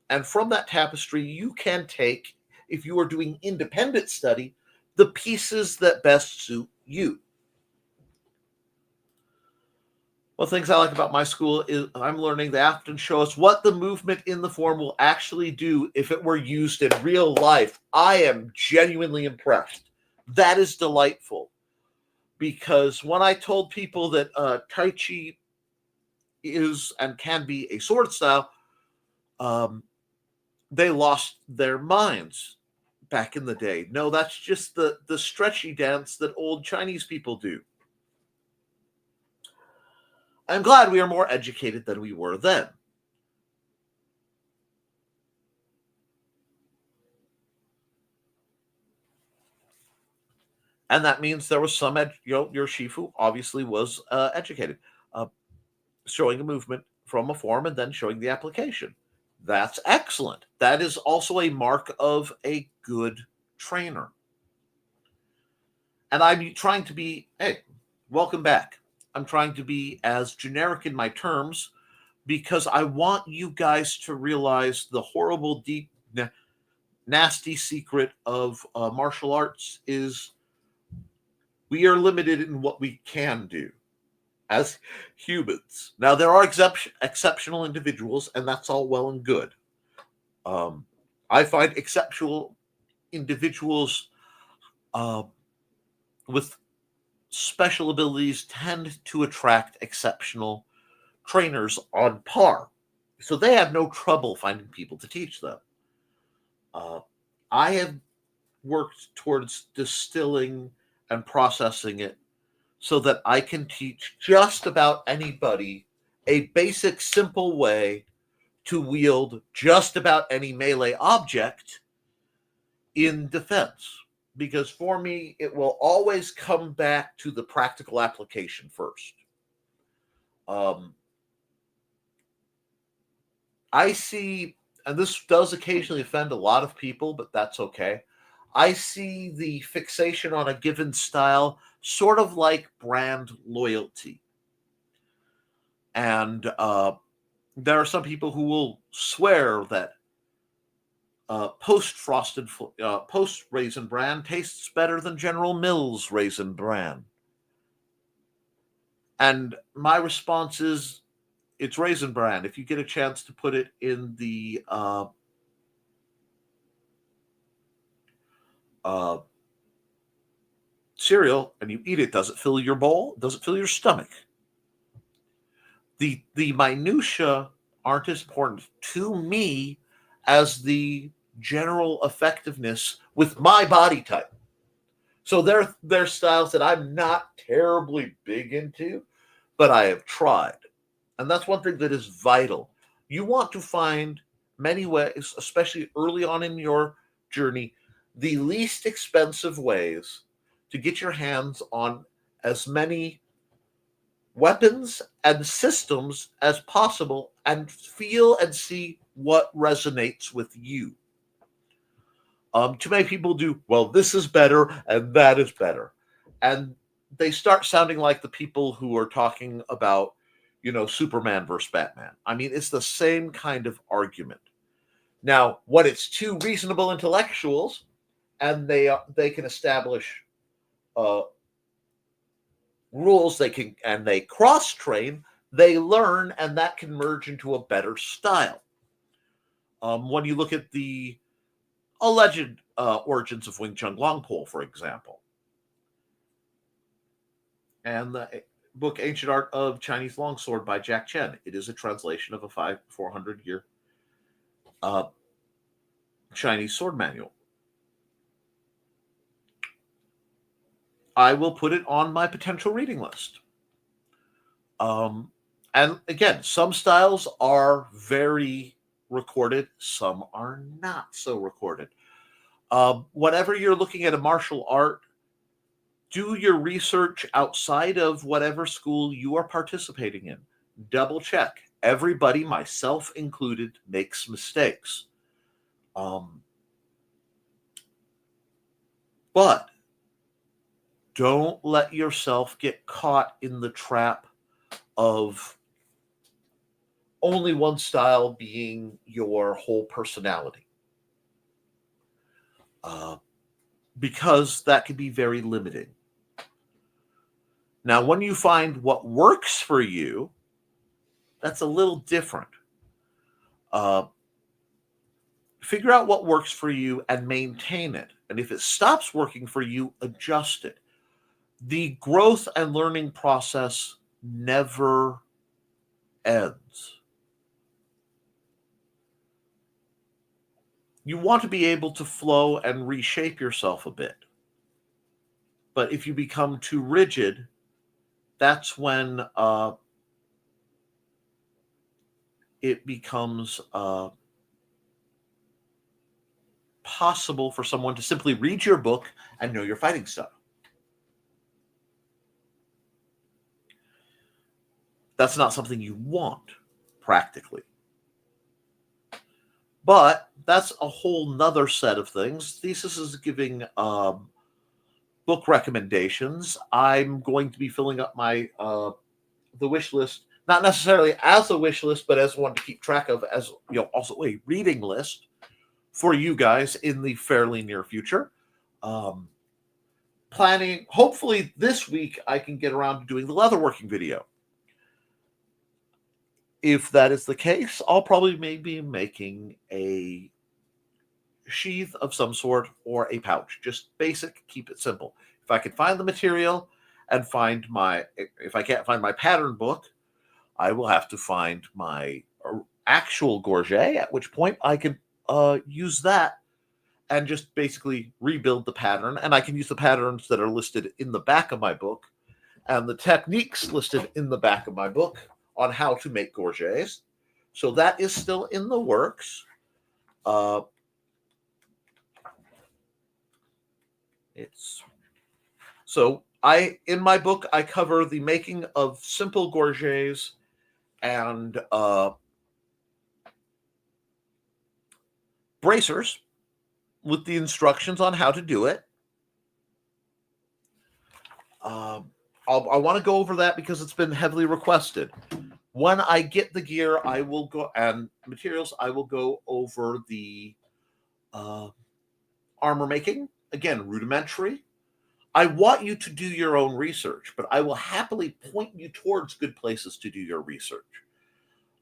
And from that tapestry, you can take, if you are doing independent study, the pieces that best suit you. One of the things I like about my school is I'm learning they often show us what the movement in the form will actually do if it were used in real life. I am genuinely impressed. That is delightful. Because when I told people that Tai Chi is and can be a sword style, they lost their minds back in the day. No, that's just the stretchy dance that old Chinese people do. I'm glad we are more educated than we were then. And that means there was some, your Shifu obviously was educated, showing a movement from a form and then showing the application. That's excellent. That is also a mark of a good trainer. And I'm trying to be, hey, welcome back. I'm trying to be as generic in my terms because I want you guys to realize the horrible, deep, nasty secret of martial arts is we are limited in what we can do as humans. Now, there are exceptional individuals, and that's all well and good. I find exceptional individuals with special abilities tend to attract exceptional trainers on par. So they have no trouble finding people to teach them. I have worked towards distilling and processing it so that I can teach just about anybody a basic, simple way to wield just about any melee object in defense. Because for me, it will always come back to the practical application first. I see, and this does occasionally offend a lot of people, but that's okay. I see the fixation on a given style sort of like brand loyalty. And there are some people who will swear that post Raisin Bran tastes better than General Mills Raisin Bran. And my response is, it's Raisin Bran. If you get a chance to put it in the cereal and you eat it, does it fill your bowl? Does it fill your stomach? The minutia aren't as important to me as the general effectiveness with my body type. So they're styles that I'm not terribly big into, but I have tried. And that's one thing that is vital. You want to find many ways, especially early on in your journey, the least expensive ways to get your hands on as many weapons and systems as possible and feel and see what resonates with you. Too many people do, well, this is better and that is better. And they start sounding like the people who are talking about, Superman versus Batman. I mean, it's the same kind of argument. Now, when it's two reasonable intellectuals and they can establish rules, they cross train, they learn, and that can merge into a better style. When you look at the alleged origins of Wing Chun Longpole, for example, and the book Ancient Art of Chinese Longsword by Jack Chen, it is a translation of a 400-year Chinese sword manual. I will put it on my potential reading list. And again, some styles are very recorded, some are not so recorded. Whenever you're looking at a martial art, do your research outside of whatever school you are participating in. Double check. Everybody, myself included, makes mistakes. But don't let yourself get caught in the trap of only one style being your whole personality. Because that can be very limiting. Now, when you find what works for you, that's a little different. Figure out what works for you and maintain it. And if it stops working for you, adjust it. The growth and learning process never ends. You want to be able to flow and reshape yourself a bit. But if you become too rigid, that's when it becomes possible for someone to simply read your book and know your fighting stuff. That's not something you want, practically. But that's a whole nother set of things. Thesis is giving book recommendations. I'm going to be filling up my the wish list, not necessarily as a wish list, but as one to keep track of, as also a reading list for you guys in the fairly near future. Planning, hopefully this week I can get around to doing the leatherworking video. If that is the case, I'll probably maybe making a sheath of some sort or a pouch. Just basic, keep it simple. If I can find the material and if I can't find my pattern book, I will have to find my actual gorget, at which point I can use that and just basically rebuild the pattern. And I can use the patterns that are listed in the back of my book and the techniques listed in the back of my book on how to make gorgets. So that is still in the works. In my book, I cover the making of simple gorgets and bracers with the instructions on how to do it. I want to go over that because it's been heavily requested. When I get the gear, I will go and materials. I will go over the armor making. Again, rudimentary. I want you to do your own research, but I will happily point you towards good places to do your research.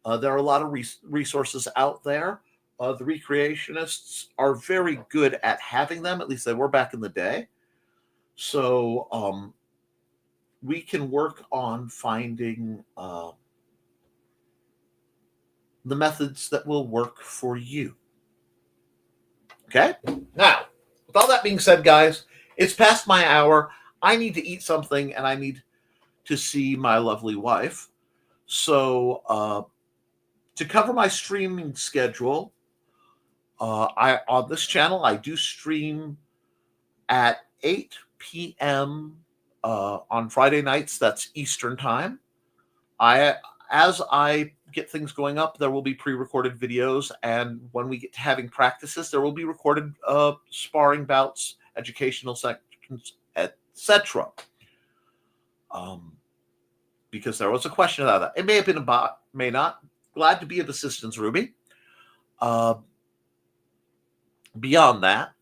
There are a lot of resources out there. The recreationists are very good at having them. At least they were back in the day. So we can work on finding the methods that will work for you. Okay? Now, with all that being said, guys, it's past my hour. I need to eat something, and I need to see my lovely wife. So to cover my streaming schedule, on this channel, I do stream at 8 p.m. On Friday nights. That's Eastern time. As I get things going up, there will be pre-recorded videos, and when we get to having practices, there will be recorded sparring bouts, educational sections, etc. Because there was a question about that. It may have been about, may not. Glad to be of assistance, Ruby. Beyond that,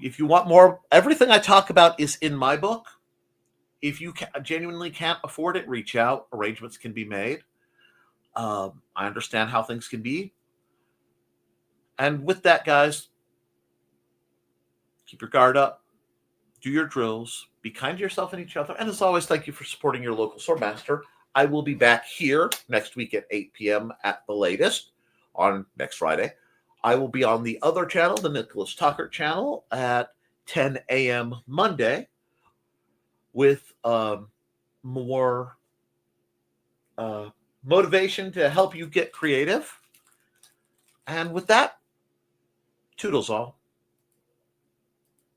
if you want more, everything I talk about is in my book. If you genuinely can't afford it, reach out. Arrangements can be made. I understand how things can be. And with that, guys, keep your guard up. Do your drills. Be kind to yourself and each other. And as always, thank you for supporting your local swordmaster. I will be back here next week at 8 p.m. at the latest on next Friday. I will be on the other channel, the Nicholas Tucker channel, at 10 a.m. Monday with more motivation to help you get creative. And with that, toodles all.